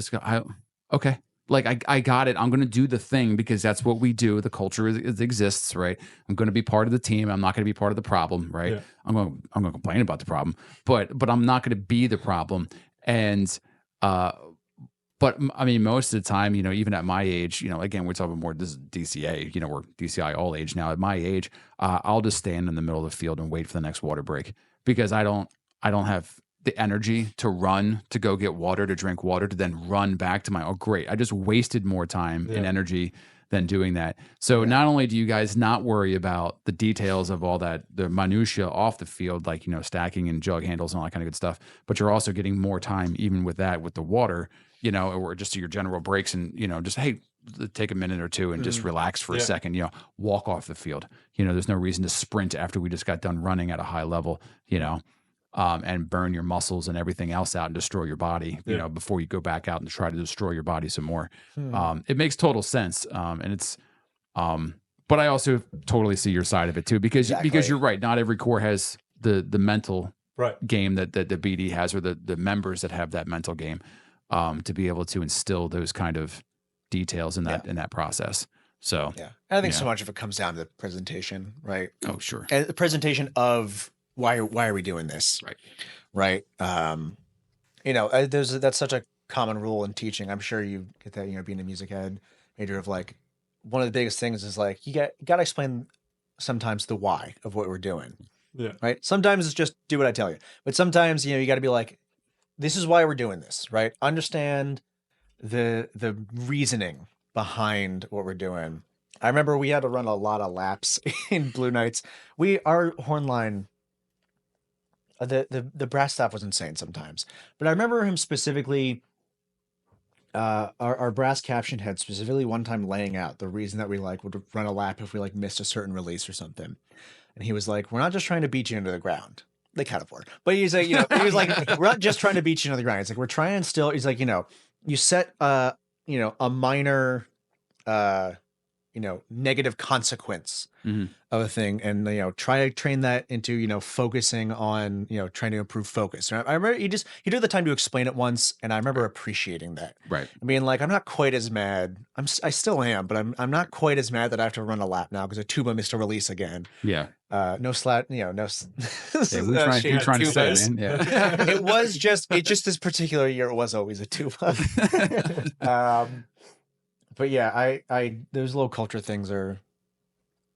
okay. Like I got it. I'm going to do the thing because that's what we do. The culture exists, right? I'm going to be part of the team. I'm not going to be part of the problem, right? Yeah. I'm going to complain about the problem, but I'm not going to be the problem. And but I mean, most of the time, even at my age, again, we're talking more. This is DCA. We're DCI ALL-AGE now. At my age, I'll just stand in the middle of the field and wait for the next water break because I don't have the energy to run, to go get water, to drink water, to then run back to great. I just wasted more time and energy than doing that. So not only do you guys not worry about the details of all that, the minutia off the field, like, stacking and jug handles and all that kind of good stuff, but you're also getting more time even with that, with the water, or just your general breaks and, just, hey, take a minute or two and just relax for a second, walk off the field. There's no reason to sprint after we just got done running at a high level, and burn your muscles and everything else out and destroy your body, before you go back out and try to destroy your body some more. It makes total sense. And it's, but I also totally see your side of it too, because you're right. Not every corps has the mental game that the BD has, or the members that have that mental game, to be able to instill those kind of details in that process. So, I think so much of it comes down to the presentation, right? Oh, sure. And the presentation of, why are we doing this? Right. That's such a common rule in teaching. I'm sure you get that, being a music ed major, of like, one of the biggest things is like, you got to explain sometimes the why of what we're doing. Yeah. Right. Sometimes it's just do what I tell you, but sometimes, you got to be like, this is why we're doing this, right? Understand the reasoning behind what we're doing. I remember we had to run a lot of laps in Blue Knights. Our horn line, the brass staff was insane sometimes, but I remember him specifically, our brass caption head specifically one time laying out the reason that we would run a lap if we missed a certain release or something. And he was like, we're not just trying to beat you into the ground. They kind of were, but he's like, he was like, we're not just trying to beat you into the ground. It's like, we're trying still, he's like, you set, a minor, negative consequence of a thing, and try to train that into focusing on trying to improve focus. And I remember he took the time to explain it once, and I remember appreciating that. Right. I mean, I'm not quite as mad. I still am, but I'm not quite as mad that I have to run a lap now because a tuba missed a release again. Yeah. No slat. No. We're trying to say, man. Yeah. It just this particular year it was always a tuba. But yeah, I those little culture things I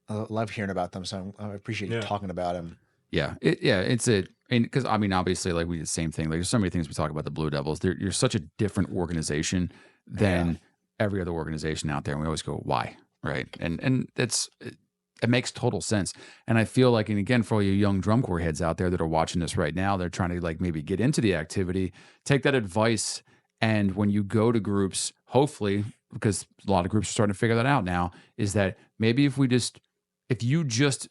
love hearing about them. So I appreciate you talking about them. Yeah, because obviously, we did the same thing. There's so many things we talk about the Blue Devils. You're such a different organization than every other organization out there, and we always go, why, right? And it makes total sense. And I feel like, and again, for all you young drum corps heads out there that are watching this right now, they're trying to maybe get into the activity, take that advice, and when you go to groups, hopefully, because a lot of groups are starting to figure that out now, is that maybe if you just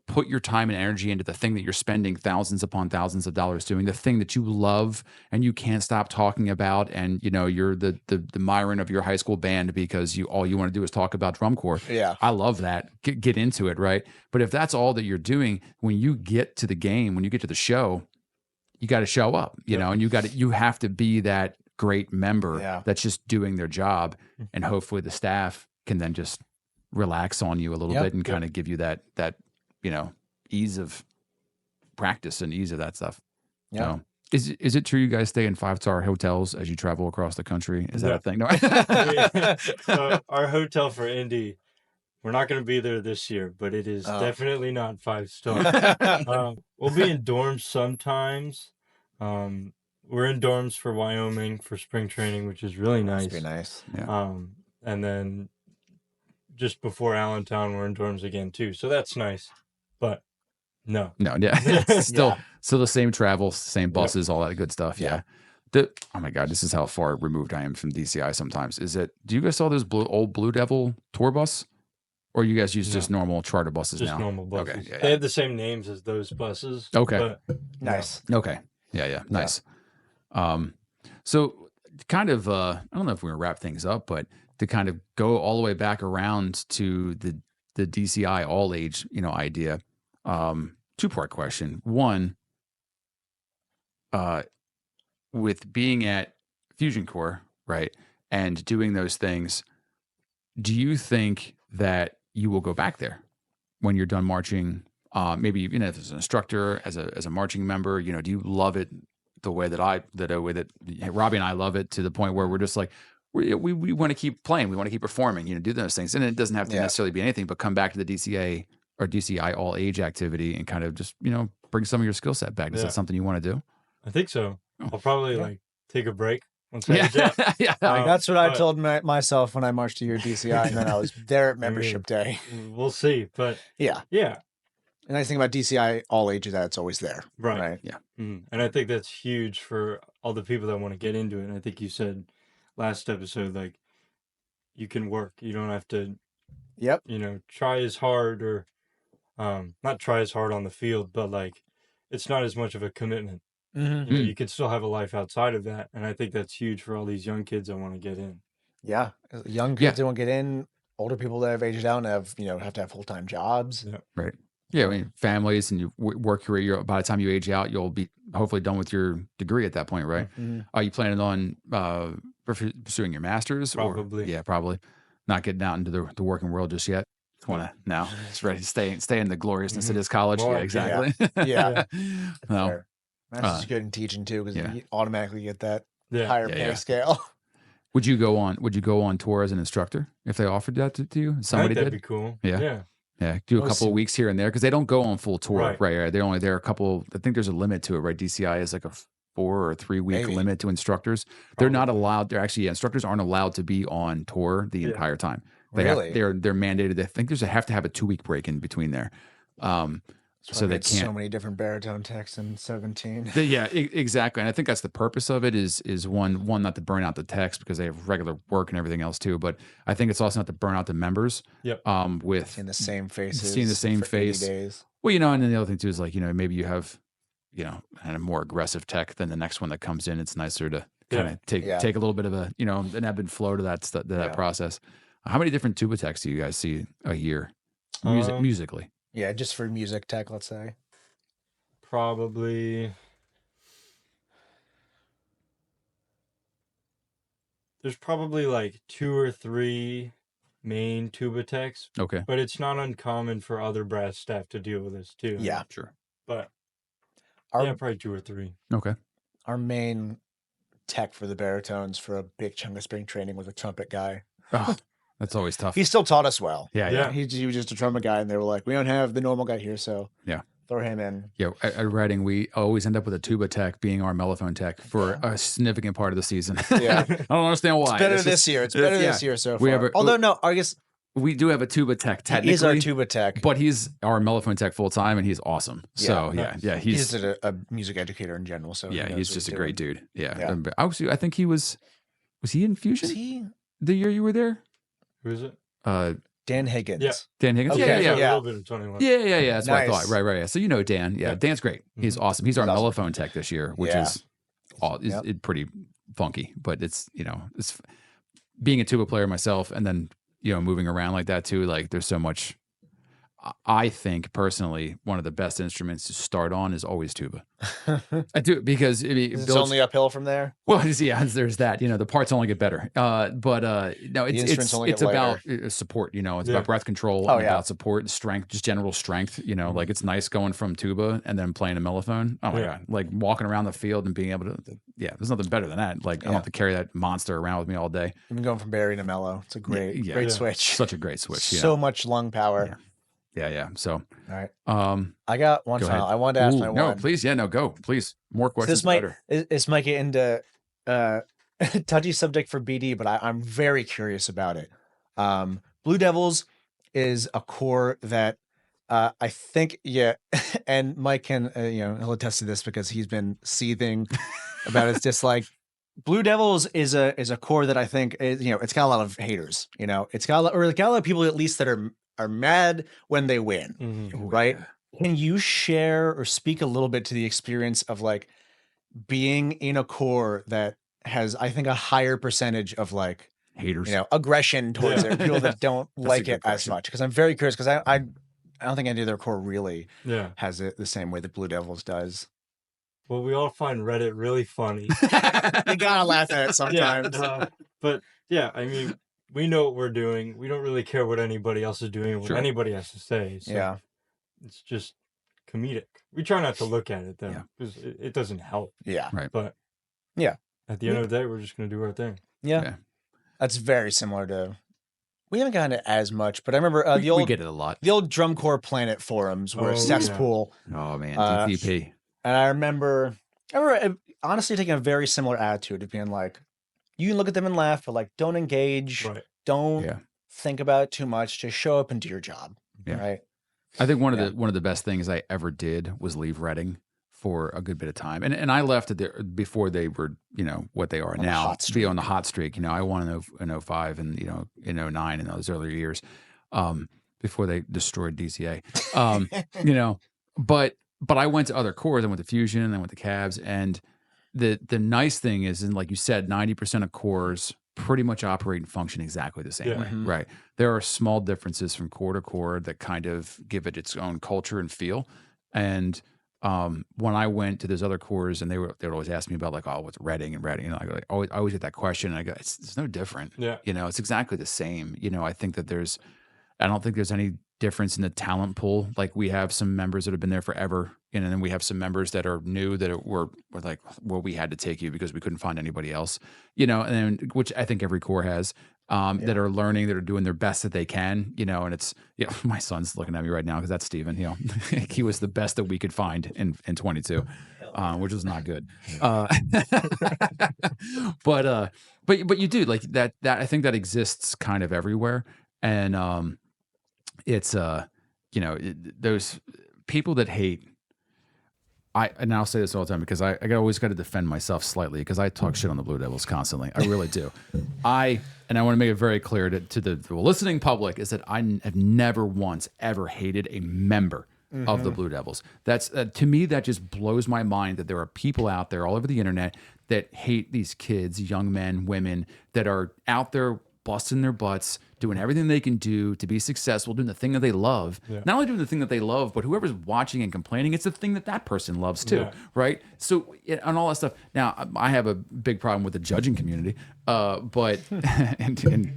put your time and energy into the thing that you're spending thousands upon thousands of dollars doing, the thing that you love and you can't stop talking about, and you're the Myron of your high school band because all you want to do is talk about drum corps. Yeah. I love that. Get into it, right? But if that's all that you're doing, when you get to the game, when you get to the show, you got to show up, and you have to be that great member that's just doing their job, and hopefully the staff can then just relax on you a little bit and kind of give you that ease of practice and ease of that stuff. Yeah. Is it true you guys stay in 5-star hotels as you travel across the country? Is that a thing? No. So our hotel for Indy, we're not going to be there this year, but it is definitely not 5-star. We'll be in dorms sometimes. We're in dorms for Wyoming for spring training, which is really nice. Must be nice. Yeah. And then just before Allentown, we're in dorms again too. So that's nice. But no. Yeah. Still the same travel, same buses, all that good stuff. Yeah. Oh my God, this is how far removed I am from DCI sometimes. Do you guys saw this old Blue Devil tour bus? Or you guys use just normal charter buses now? Just normal buses. Okay. Yeah, they have the same names as those buses. Okay. Nice. Okay. Yeah. Nice. So kind of, I don't know if we're going to wrap things up, but to kind of go all the way back around to the DCI all-age, idea. 2-part question. One, with being at Fusion Corps, right, and doing those things, do you think that you will go back there when you're done marching? Maybe as an instructor, as a marching member, do you love it the way that Robbie and I love it, to the point where we're just like, we want to keep playing, we want to keep performing, do those things, and it doesn't have to necessarily be anything, but come back to the DCA or DCI all-age activity and kind of just bring some of your skill set back. Is that something you want to do? I think so. I'll probably take a break. That's what I told myself when I marched to your DCI, and then I was there at membership day. We'll see, but yeah. The nice thing about DCI all-age is that it's always there. Right. Yeah. Mm-hmm. And I think that's huge for all the people that want to get into it. And I think you said last episode, like, you can work. You don't have to, try as hard, or not try as hard on the field, but like, it's not as much of a commitment. Mm-hmm. You can still have a life outside of that. And I think that's huge for all these young kids that want to get in. Yeah. Young kids that want to get in, older people that have aged out and have to have full-time jobs. Yeah. Right. Yeah, I mean, families, and you work your way. By the time you age out, you'll be hopefully done with your degree at that point, right? Mm-hmm. Are you planning on pursuing your master's? Probably. Probably. Not getting out into the working world just yet. Just want to now. It's ready to stay in the gloriousness of this college. More, yeah, exactly. Yeah. No. Master's good in teaching too, because you automatically get that Yeah. higher pay scale. Would you go on tour as an instructor if they offered that to you? Somebody that'd did. be cool. Yeah. Do a couple of weeks here and there, because they don't go on full tour, right? They're only there a couple. I think there's a limit to it, right? DCI is like a 4 or 3 week limit to instructors. They're not allowed. They're actually instructors aren't allowed to be on tour the entire time. Really? They're mandated. I think they have to have a 2-week break in between there. So they can't. So many different baritone techs in 17. Exactly. And I think that's the purpose of it is one not to burn out the techs, because they have regular work and everything else too. But I think it's also not to burn out the members. Yep. With seeing the same faces, seeing the same for face. 80 days. Well, and then the other thing too is like, maybe you have, kind of more aggressive tech than the next one that comes in. It's nicer to kind of take a little bit of a, an ebb and flow to that process. How many different tuba techs do you guys see a year, musically? Yeah, just for music tech, let's say. Probably. There's probably like 2 or 3 main tuba techs. Okay. But it's not uncommon for other brass staff to deal with this too. Yeah. Sure. But probably 2 or 3. Okay. Our main tech for the baritones for a big chunk of spring training was a trumpet guy. Oh, that's always tough. He still taught us well. Yeah. He was just a trumpet guy, and they were like, we don't have the normal guy here, so throw him in. Yeah, at Reading, we always end up with a tuba tech being our mellophone tech for a significant part of the season. Yeah. I don't understand why. It's better this year. It's better this year so far. Although, no, I guess we do have a tuba tech technically. He's our tuba tech. But he's our mellophone tech full time, and he's awesome. So, he's just a music educator in general. So he's just a great dude. Yeah. I think he was he in Fusion? Was he? The year you were there? Who is it? Dan Higgins. Yeah. Dan Higgins. Okay, Yeah. A little bit of 21. Yeah. That's what I Nice. thought. Right. Yeah. So you know Dan. Yeah. Dan's great. He's awesome. He's our He's awesome. mellophone tech this year, which is pretty funky, but it's being a tuba player myself, and then moving around like that too. Like there's so much. I think personally, one of the best instruments to start on is always tuba. I do, because it's only uphill from there. Well, yeah, there's that. The parts only get better. No, it's about support. It's about breath control, about support, strength, just general strength. Like it's nice going from tuba and then playing a mellophone. Oh my god, like walking around the field and being able to. Yeah, there's nothing better than that. Like I don't have to carry that monster around with me all day. I've been going from Barry to mellow. It's a great switch. Such a great switch. So much lung power. Yeah. So, all right. I got one final. I wanted to ask my one. No, please. Yeah, no, go. Please. More questions. This might get into touchy subject for BD, but I'm very curious about it. Blue Devils is a core that I think, and Mike can, he'll attest to this because he's been seething about his dislike. Blue Devils is a core that I think is, it's got a lot of haters. It's got a lot of people at least that are mad when they win, right? Can you share or speak a little bit to the experience of like being in a core that has, I think, a higher percentage of like haters, aggression towards it, people that don't like it as much? Because I'm very curious, because I don't think any of their core really has it the same way that Blue Devils does. Well, we all find Reddit really funny. You gotta laugh at it sometimes. But yeah, I mean, we know what we're doing. We don't really care what anybody else is doing or what anybody has to say. So it's just comedic. We try not to look at it, though, because it doesn't help. Yeah. Right. But at the end of the day, we're just going to do our thing. Yeah. That's very similar to... We haven't gotten it as much, but I remember we get it a lot. The old Drum Corps Planet forums were a cesspool. Oh, man. DTP. And I remember honestly taking a very similar attitude of being like, you can look at them and laugh, but like, don't engage. Right. Don't think about it too much. Just show up and do your job. Yeah. Right. I think one of the best things I ever did was leave Reading for a good bit of time, and I left it before they were what they are now. Be on the hot streak. I won in 05 and in 09 in those earlier years, before they destroyed DCA. But I went to other cores. I went to Fusion, and I went to Cavs, and the nice thing is, and like you said, 90% of cores pretty much operate and function exactly the same way, right? There are small differences from core to core that kind of give it its own culture and feel. And when I went to those other cores, and they would always ask me about like, oh, what's Reading and Reading, I always get that question, and I go, it's no different. It's exactly the same. I think that I don't think there's any difference in the talent pool. Like we have some members that have been there forever, and then we have some members that are new that were like, well, we had to take you because we couldn't find anybody else, and then, which I think every core has, that are learning, that are doing their best that they can, and it's, my son's looking at me right now because that's Steven, he was the best that we could find in 22, which was not good. But you do like that I think that exists kind of everywhere. And, it's those people that hate. And I'll say this all the time because I always got to defend myself slightly because I talk shit on the Blue Devils constantly. I really do. I want to make it very clear to the listening public is that I have never once ever hated a member of the Blue Devils. That's to me, that just blows my mind that there are people out there all over the internet that hate these kids, young men, women that are out there busting their butts, doing everything they can do to be successful, doing the thing that they love. Not only doing the thing that they love, but whoever's watching and complaining, it's the thing that person loves too, right? So, and all that stuff. Now, I have a big problem with the judging community, but and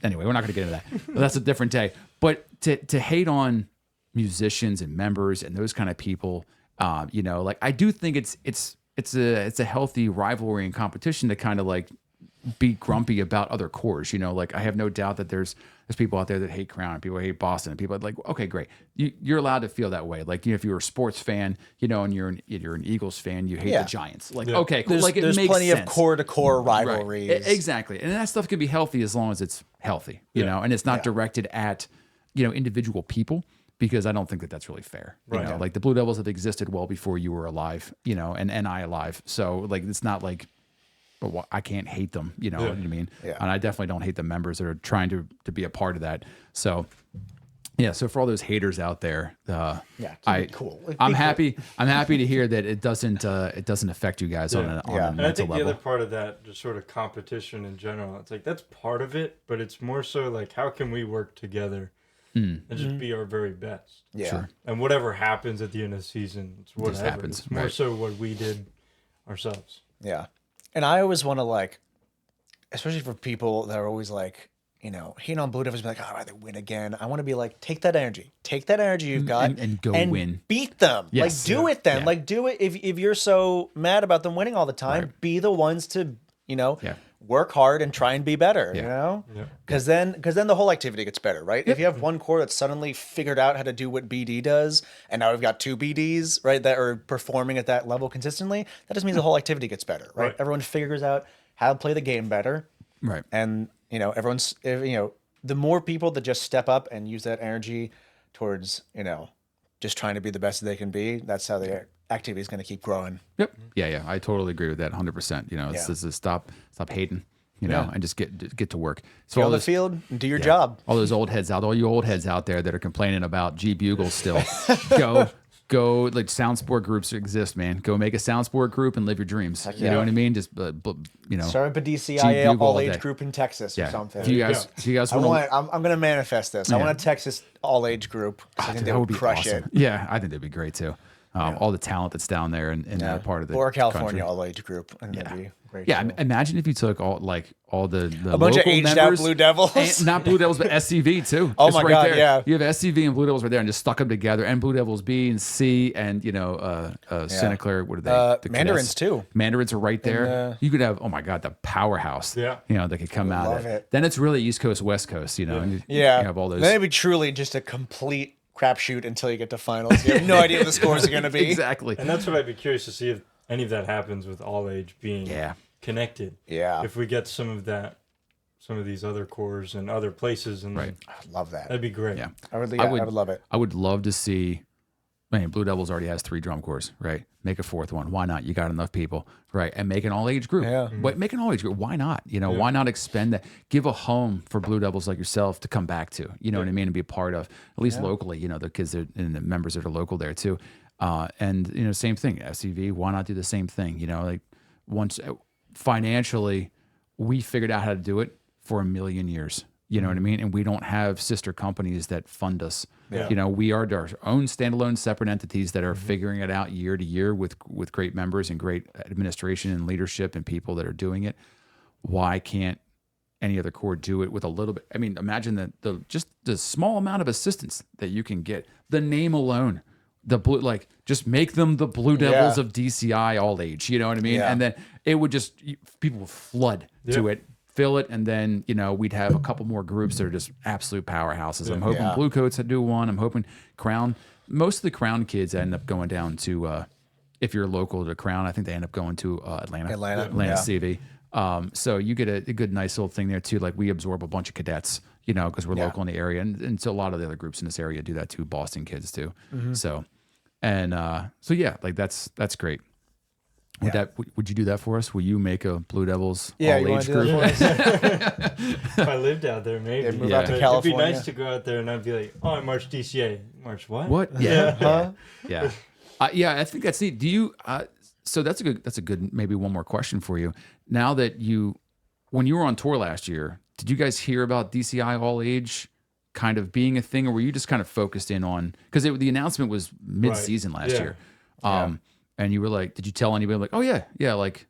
anyway, we're not going to get into that. That's a different day. But to hate on musicians and members and those kind of people, like I do think it's a healthy rivalry and competition to kind of like be grumpy about other cores, like I have no doubt that there's people out there that hate Crown, people hate Boston, and people are like, okay, great, you're allowed to feel that way. Like if you're a sports fan, and you're an Eagles fan, you hate the Giants. Like okay, cool. There's plenty sense. Of core to core rivalries, right. Exactly, and that stuff can be healthy as long as it's healthy, and it's not directed at individual people. Because I don't think that that's really fair. Like the Blue Devils have existed well before you were alive, and I alive. So like it's not like but I can't hate them. You know what I mean? Yeah. And I definitely don't hate the members that are trying to be a part of that. So. Yeah, so for all those haters out there, cool. I'm happy. I'm happy to hear that it doesn't affect you guys on a And mental I think level. the other part of that, just sort of competition in general, it's like that's part of it, but it's more so like how can we work together and just be our very best. Yeah. Sure. And whatever happens at the end of the season, it's whatever. Just happens, it's more right. so what we did ourselves. Yeah. And I always want to like, especially for people that are always like, you know, hating on Blue Devils, be like, oh, I'd rather win again. I want to be like, take that energy you've got, and go win, beat them. Yes. Like, do it then. Yeah. Like, do it. If you're so mad about them winning all the time, be the ones to, you know, work hard and try and be better. You know, because then the whole activity gets better, right? If you have one core that suddenly figured out how to do what BD does, and now we've got 2 BDs, right, that are performing at that level consistently, that just means the whole activity gets better, right? Everyone figures out how to play the game better, right? And you know, the more people that just step up and use that energy towards, you know, just trying to be the best that they can be, that's how the activity is going to keep growing. Yep. Yeah. I totally agree with that 100%. You know, it's just stop hating, you know, and just get to work. So Go on the field and do your job. All those old heads all you old heads out there that are complaining about G Bugles still, go like sound sport groups exist, man. Go make a sound sport group and live your dreams. You know what I mean? Just you know, start up a DCI all-age group in Texas or something. If you guys want, I'm going to manifest this. I want a Texas all-age group. I think they would crush it. Yeah, I think that'd be great too. All the talent that's down there in that part of the or California country. all-age group, and that'd be great. Yeah, imagine if you took all the a bunch of aged out Blue Devils, and not Blue Devils, but SCV too. Oh my God, there. yeah. You have SCV and Blue Devils right there, and just stuck them together, and Blue Devils B and C, and you know, Santa Clara. What are they? The Mandarins too. Mandarins are right there. And, you could have, oh my God, the powerhouse. Yeah, you know, that could come out of it. Then it's really East Coast, West Coast. You know, and you have all those. Then it'd be truly just a complete crapshoot until you get to finals. You have no idea what the scores are going to be. Exactly. And that's what I'd be curious to see if any of that happens with all age being connected. Yeah. If we get some of these other cores and other places, and I love that. That'd be great. Yeah. I would love it. I would love to see. I mean, Blue Devils already has 3 drum corps, right? Make a 4th one. Why not? You got enough people, right? And make an all-age group. Yeah. Make an all-age group. Why not? You know, why not expend that? Give a home for Blue Devils like yourself to come back to. You know what I mean? And be a part of, at least locally. You know, the kids and the members that are local there too. And you know, same thing. SCV. Why not do the same thing? You know, like once financially, we figured out how to do it for 1 million years. You know what I mean? And we don't have sister companies that fund us. Yeah. You know, we are our own standalone separate entities that are figuring it out year to year with great members and great administration and leadership and people that are doing it. Why can't any other core do it with a little bit? I mean, imagine just the small amount of assistance that you can get. The name alone, just make them the Blue Devils of DCI all-age. You know what I mean? Yeah. And then it would people would flood to it. Fill it, and then we'd have a couple more groups that are just absolute powerhouses. I'm hoping Blue Coats do one. I'm hoping Crown. Most of the Crown kids end up going down to, if you're local to Crown, I think they end up going to Atlanta CV. So you get a good, nice little thing there too. Like we absorb a bunch of cadets, because we're local in the area, and so a lot of the other groups in this area do that too. Boston kids too. So yeah, like that's great. Would you do that for us? Will you make a Blue Devils all-age group? If I lived out there, maybe. They'd move out to California. It'd be nice to go out there and I'd be like, oh, I marched DCA. March what? What? Yeah. Yeah. I think that's neat. Do you? So that's a good. Maybe one more question for you. Now that when you were on tour last year, did you guys hear about DCI all-age kind of being a thing, or were you just kind of focused in on because the announcement was mid-season last year? And you were like, did you tell anybody like, oh yeah, like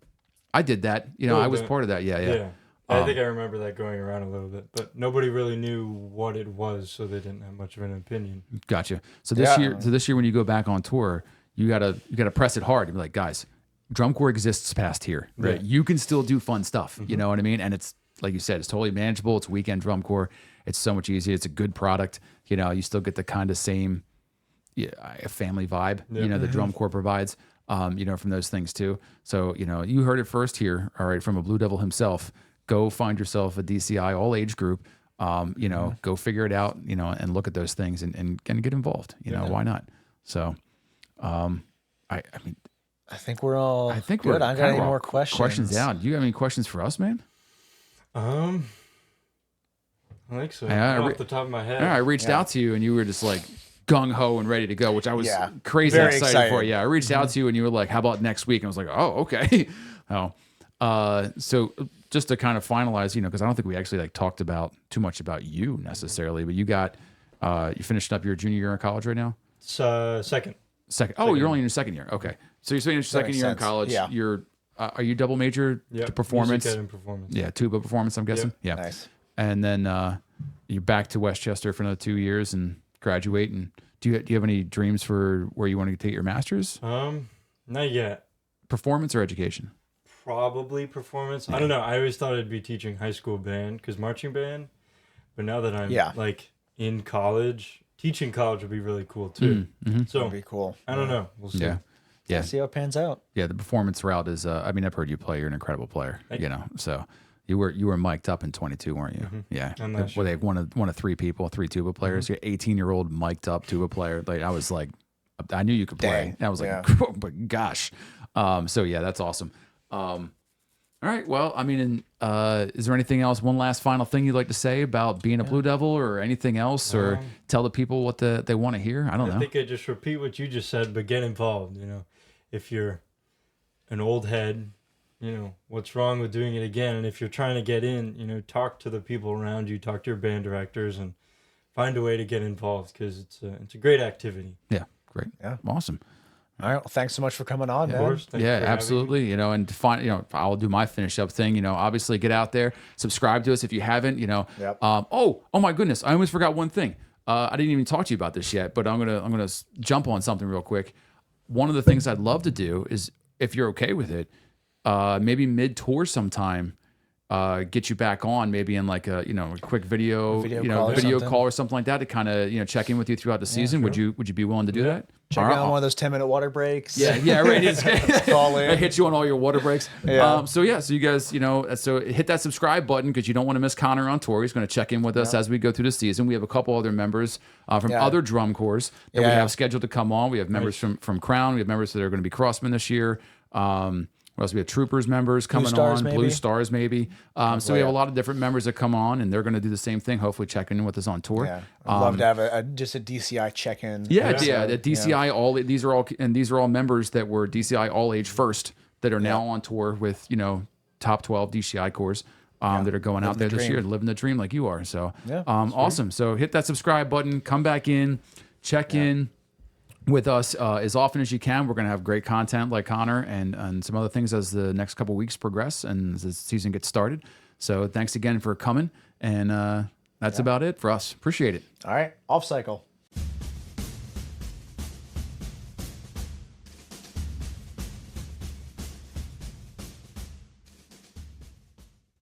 I did that, I was part of that. Yeah. I think I remember that going around a little bit, but nobody really knew what it was, so they didn't have much of an opinion. Gotcha. So this year when you go back on tour, you gotta press it hard and be like, guys, drum corps exists past here, right? You can still do fun stuff, you know what I mean? And it's like you said, it's totally manageable. It's weekend drum corps. It's so much easier. It's a good product. You still get the kind of same family vibe, the drum corps provides. From those things too. So, you heard it first here, all right, from a Blue Devil himself. Go find yourself a DCI all-age group, go figure it out, and look at those things and get involved. Why not? So, I mean, I think we're all I think good. we're I got kinda any all more questions? questions out. Do you have any questions for us, man? I think so. Yeah, Not off the top of my head. I reached out to you and you were just like gung ho and ready to go, which I was crazy Very excited for. Yeah, I reached out to you and you were like, "How about next week?" And I was like, "Oh, okay." So just to kind of finalize, because I don't think we actually like talked about too much about you necessarily, but you got you finished up your junior year in college right now. Second. Oh, you're only in your second year. Okay, so you're finished your second year in college. Yeah. You're are you double major to performance? Music ed and performance. Yeah, tuba performance. I'm guessing. Yep. Yeah, Nice. and then you're back to Westchester for another 2 years and graduate. And do you have any dreams for where you want to take your master's? Not yet. Performance or education? Probably performance. I don't know. I always thought I'd be teaching high school band because marching band. But now that I'm like in college, teaching college would be really cool too. So That'd be cool. I don't know. We'll see. Yeah. See how it pans out. Yeah, the performance route is. I mean, I've heard you play. You're an incredible player. So you were mic'd up in 22, weren't you? Yeah. Were they one of three people, three tuba players? You're 18-year-old mic'd up tuba player. Like I was like, I knew you could play. Dang. I was like, oh my gosh. So yeah, that's awesome. All right. Well, I mean, is there anything else? One last final thing you'd like to say about being a Blue Devil, or anything else, or tell the people what they want to hear? I don't know. I think I just repeat what you just said, but get involved. If you're an old head, what's wrong with doing it again? And if you're trying to get in, talk to the people around you, talk to your band directors, and find a way to get involved because it's a great activity. Yeah. Great. Yeah. Awesome. All right. Well, thanks so much for coming on, man. Of course. Yeah, absolutely. And I'll do my finish up thing. Obviously get out there, subscribe to us if you haven't. Yep. Oh my goodness, I almost forgot one thing. I didn't even talk to you about this yet, but I'm gonna jump on something real quick. One of the things I'd love to do is, if you're okay with it, maybe mid tour sometime. Get you back on maybe in like a quick video call or something like that to kind of check in with you throughout the season. Sure. Would you be willing to do that? Check out one of those 10-minute water breaks. Yeah, right. Call in. I hit you on all your water breaks. Yeah. So you guys, so hit that subscribe button because you don't want to miss Connor on tour. He's going to check in with us as we go through the season. We have a couple other members from other drum corps that we have scheduled to come on. We have members from Crown. We have members that are going to be Crossmen this year. What else? We have Troopers members coming on, Blue Stars maybe. So we have a lot of different members that come on, and they're going to do the same thing. Hopefully, checking in with us on tour. Yeah, I'd love to have just a DCI check-in. Yeah. The DCI all these are all members that were DCI ALL-AGE first that are now on tour with top 12 DCI corps that are going out there this year, living the dream like you are. So awesome. So hit that subscribe button, come back in, check in with us as often as you can. We're going to have great content like Connor and some other things as the next couple weeks progress and as the season gets started. So thanks again for coming. And that's about it for us. Appreciate it. All right. Off cycle.